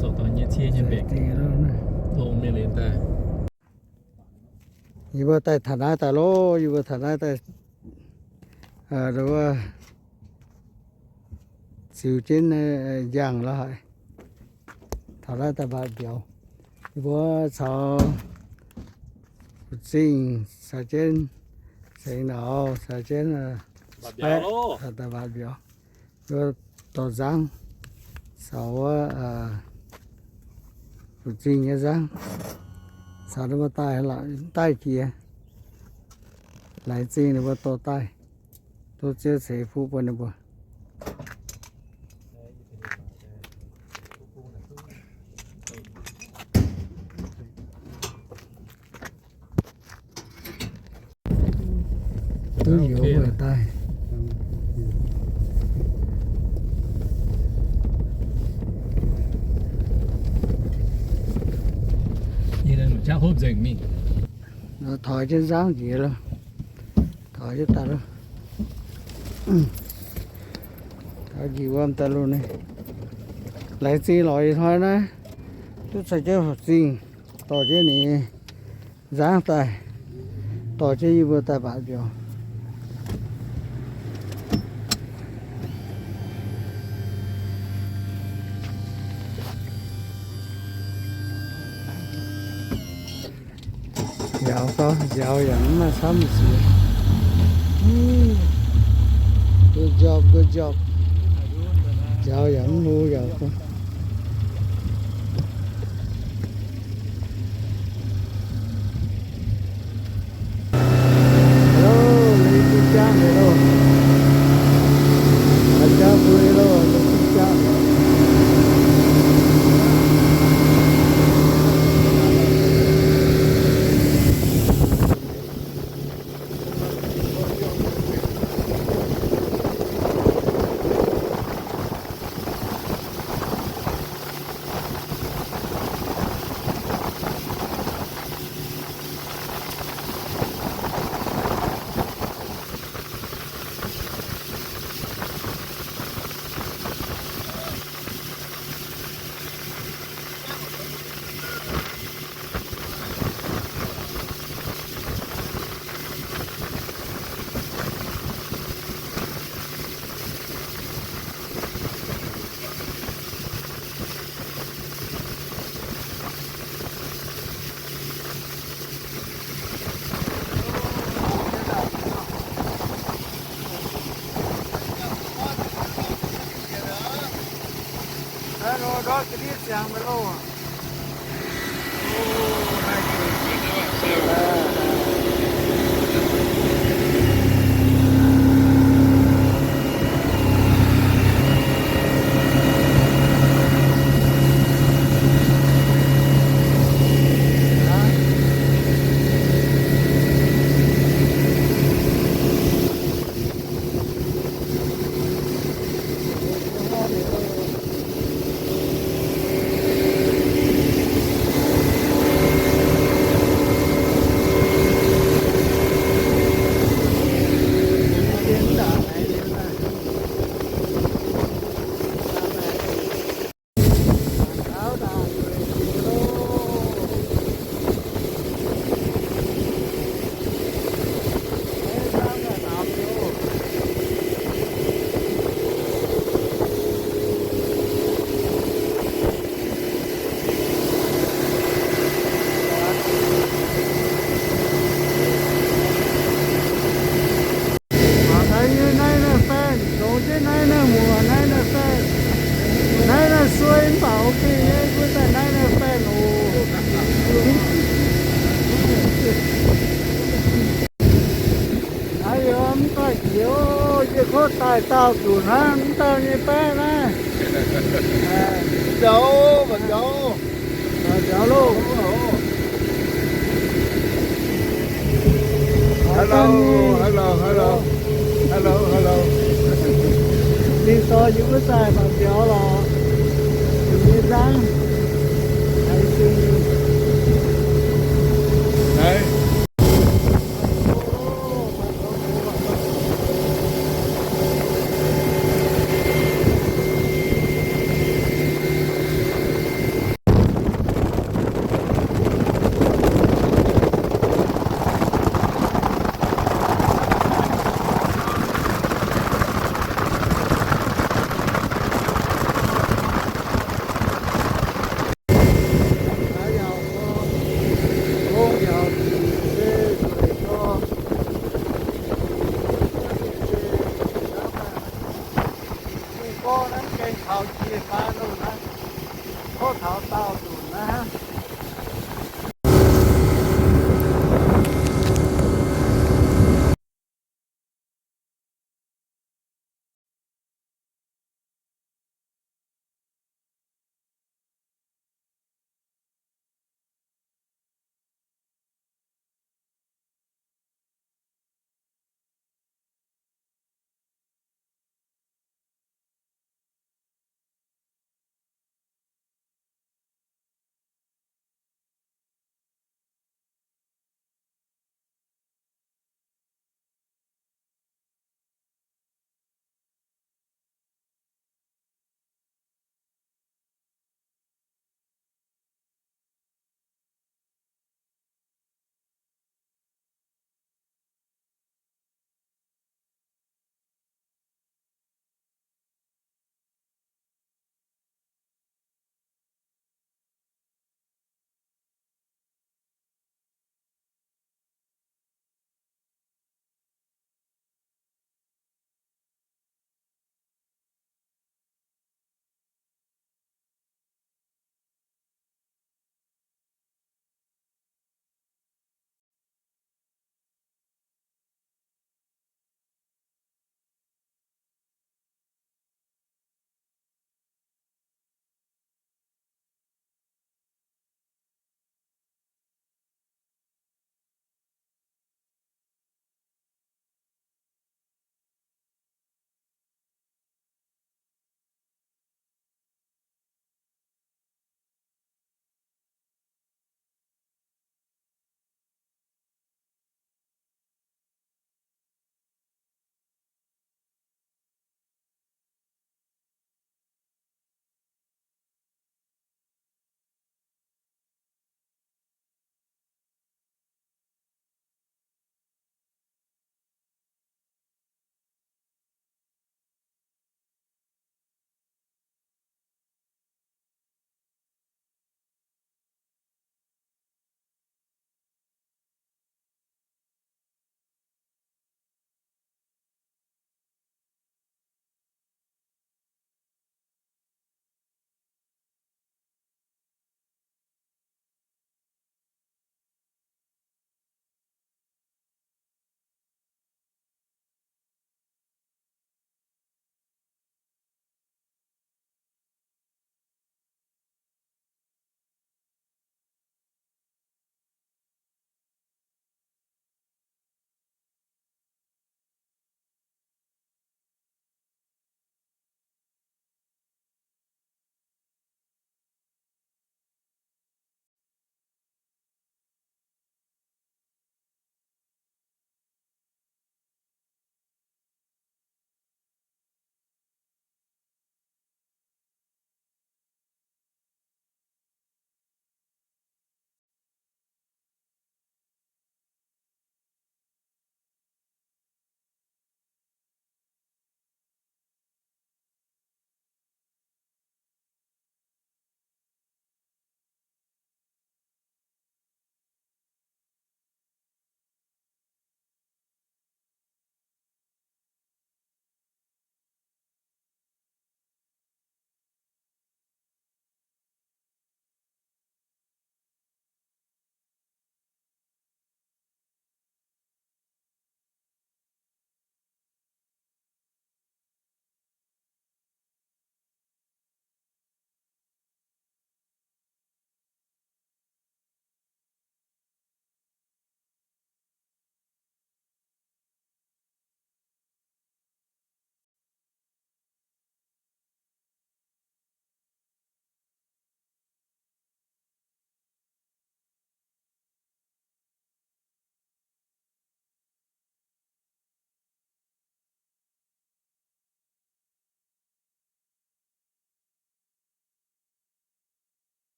做到年轻人别都没人带。อยู่ว่าแต่ฐานะแต่โลอยู่ว่าฐานะแต่หรือว่าสิวจิ้นย่างละหายฐานะแต่บาทเดียวอยู่ว่าชาวสิ่งสาเจนสิ่งหนาวสาเจนแปะแต่บาทเดียวอยู่ต่อจังสาวจริงยังจังสาวว่าตายละตายเกียหลายจริงหรือว่าตัวตายตัวเจ้าเสียผู้ปนบ่ตัวอยู่บ่ตาย你人家好人命。nó thổi trên dáng gì rồi thổi cho ta rồi thổi gì quan ta luôn này lấy gì loại thôi đấy tôi sẽ chơi học sinh tỏ chứ này dáng tay tỏ chứ gì vừa tay bảo biểu dạo có dạo dẫn mà sắm gì good job dạo dẫn mua dạo có hello lấy cái chán hello chán vui hello lấy cái chán nó đó cái biết rằng mới lâu à tại tao chủ hắn tao như bé này cháu và cháu luôn hello đi so những cái xài bằng cháu là như răng hay gì đấy 后头到堵呢。